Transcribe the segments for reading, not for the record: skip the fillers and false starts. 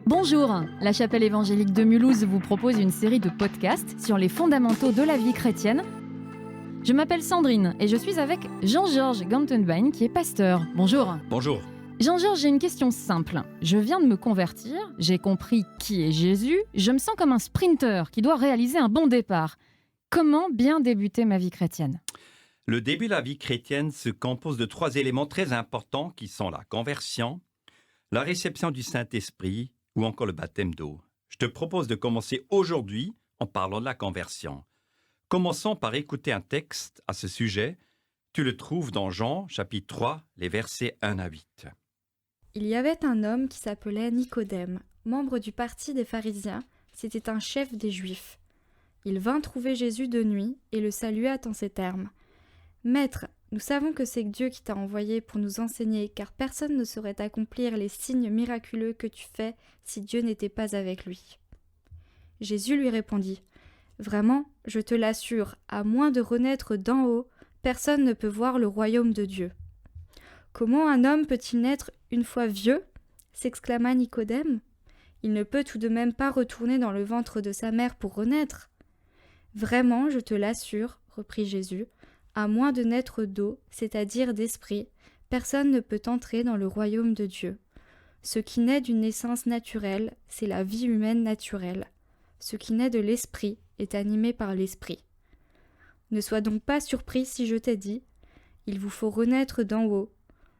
Bonjour, la Chapelle évangélique de Mulhouse vous propose une série de podcasts sur les fondamentaux de la vie chrétienne. Je m'appelle Sandrine et je suis avec Jean-Georges Gantenbein qui est pasteur. Bonjour. Bonjour. Jean-Georges, j'ai une question simple. Je viens de me convertir, j'ai compris qui est Jésus, je me sens comme un sprinter qui doit réaliser un bon départ. Comment bien débuter ma vie chrétienne ? Le début de la vie chrétienne se compose de 3 éléments très importants qui sont la conversion, la réception du Saint-Esprit ou encore le baptême d'eau. Je te propose de commencer aujourd'hui en parlant de la conversion. Commençons par écouter un texte à ce sujet. Tu le trouves dans Jean, chapitre 3, les versets 1 à 8. Il y avait un homme qui s'appelait Nicodème, membre du parti des pharisiens, c'était un chef des Juifs. Il vint trouver Jésus de nuit et le salua en ces termes. « Maître, nous savons que c'est Dieu qui t'a envoyé pour nous enseigner, car personne ne saurait accomplir les signes miraculeux que tu fais si Dieu n'était pas avec lui. » Jésus lui répondit, « Vraiment, je te l'assure, à moins de renaître d'en haut, personne ne peut voir le royaume de Dieu. » « Comment un homme peut-il naître une fois vieux ?» s'exclama Nicodème. « Il ne peut tout de même pas retourner dans le ventre de sa mère pour renaître. »« Vraiment, je te l'assure, reprit Jésus, à moins de naître d'eau, c'est-à-dire d'esprit, personne ne peut entrer dans le royaume de Dieu. Ce qui naît d'une naissance naturelle, c'est la vie humaine naturelle. Ce qui naît de l'esprit est animé par l'esprit. Ne sois donc pas surpris si je t'ai dit, il vous faut renaître d'en haut.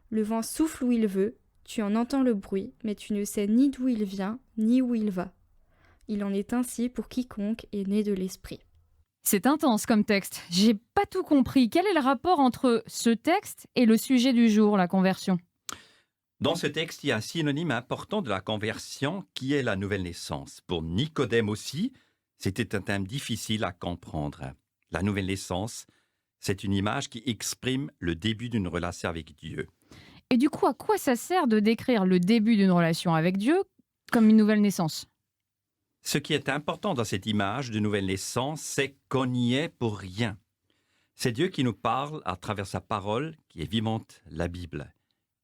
Le vent souffle où il veut, tu en entends le bruit, mais tu ne sais ni d'où il vient, ni où il va. Il en est ainsi pour quiconque est né de l'esprit. » C'est intense comme texte. J'ai pas tout compris. Quel est le rapport entre ce texte et le sujet du jour, la conversion ? Dans ce texte, il y a un synonyme important de la conversion qui est la nouvelle naissance. Pour Nicodème aussi, c'était un thème difficile à comprendre. La nouvelle naissance, c'est une image qui exprime le début d'une relation avec Dieu. Et du coup, à quoi ça sert de décrire le début d'une relation avec Dieu comme une nouvelle naissance ? Ce qui est important dans cette image de nouvelle naissance, c'est qu'on n'y est pour rien. C'est Dieu qui nous parle à travers sa parole qui est vivante, la Bible.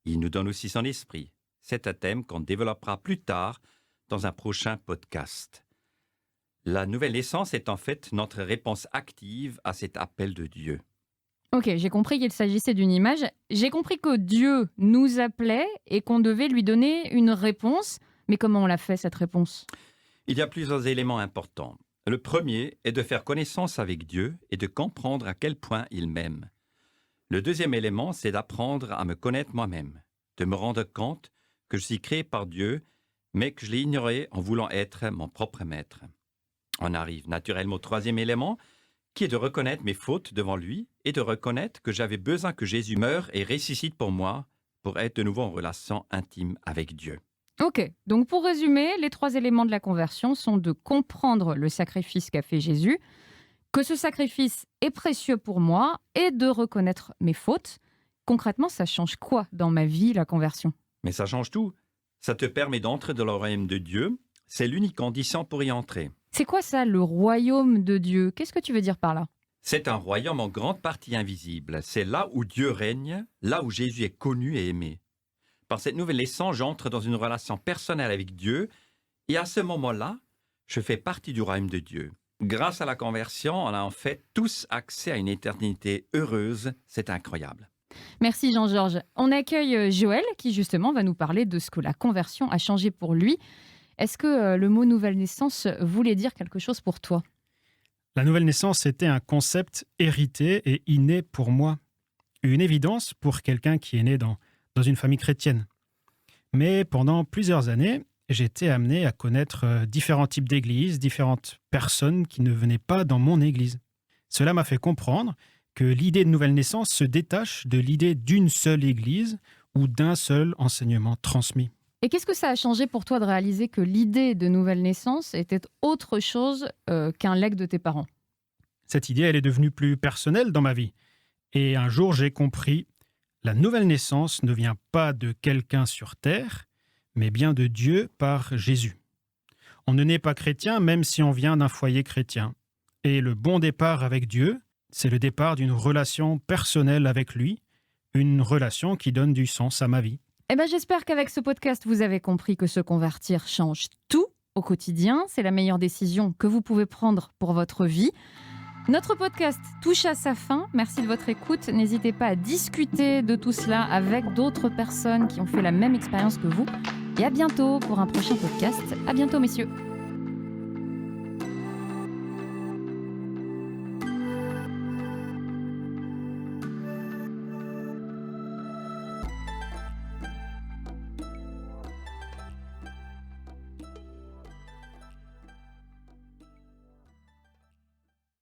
Il nous donne aussi son esprit. C'est un thème qu'on développera plus tard dans un prochain podcast. La nouvelle naissance est en fait notre réponse active à cet appel de Dieu. Ok, j'ai compris qu'il s'agissait d'une image. J'ai compris que Dieu nous appelait et qu'on devait lui donner une réponse. Mais comment on l'a fait, cette réponse ? Il y a plusieurs éléments importants. Le premier est de faire connaissance avec Dieu et de comprendre à quel point il m'aime. Le deuxième élément, c'est d'apprendre à me connaître moi-même, de me rendre compte que je suis créé par Dieu, mais que je l'ai ignoré en voulant être mon propre maître. On arrive naturellement au troisième élément, qui est de reconnaître mes fautes devant lui et de reconnaître que j'avais besoin que Jésus meure et ressuscite pour moi pour être de nouveau en relation intime avec Dieu. Ok, donc pour résumer, les 3 éléments de la conversion sont de comprendre le sacrifice qu'a fait Jésus, que ce sacrifice est précieux pour moi et de reconnaître mes fautes. Concrètement, ça change quoi dans ma vie, la conversion ? Mais ça change tout. Ça te permet d'entrer dans le royaume de Dieu. C'est l'unique condition pour y entrer. C'est quoi ça, le royaume de Dieu ? Qu'est-ce que tu veux dire par là ? C'est un royaume en grande partie invisible. C'est là où Dieu règne, là où Jésus est connu et aimé. Par cette nouvelle naissance, j'entre dans une relation personnelle avec Dieu et à ce moment-là, je fais partie du royaume de Dieu. Grâce à la conversion, on a en fait tous accès à une éternité heureuse. C'est incroyable. Merci Jean-Georges. On accueille Joël qui justement va nous parler de ce que la conversion a changé pour lui. Est-ce que le mot nouvelle naissance voulait dire quelque chose pour toi ? La nouvelle naissance était un concept hérité et inné pour moi. Une évidence pour quelqu'un qui est né dans une famille chrétienne. Mais pendant plusieurs années, j'ai été amené à connaître différents types d'églises, différentes personnes qui ne venaient pas dans mon église. Cela m'a fait comprendre que l'idée de nouvelle naissance se détache de l'idée d'une seule église ou d'un seul enseignement transmis. Et qu'est-ce que ça a changé pour toi de réaliser que l'idée de nouvelle naissance était autre chose qu'un legs de tes parents ? Cette idée, elle est devenue plus personnelle dans ma vie. Et un jour, j'ai compris, la nouvelle naissance ne vient pas de quelqu'un sur terre, mais bien de Dieu par Jésus. On ne naît pas chrétien même si on vient d'un foyer chrétien. Et le bon départ avec Dieu, c'est le départ d'une relation personnelle avec lui, une relation qui donne du sens à ma vie. J'espère qu'avec ce podcast, vous avez compris que se convertir change tout au quotidien. C'est la meilleure décision que vous pouvez prendre pour votre vie. Notre podcast touche à sa fin. Merci de votre écoute. N'hésitez pas à discuter de tout cela avec d'autres personnes qui ont fait la même expérience que vous. Et à bientôt pour un prochain podcast. À bientôt, messieurs.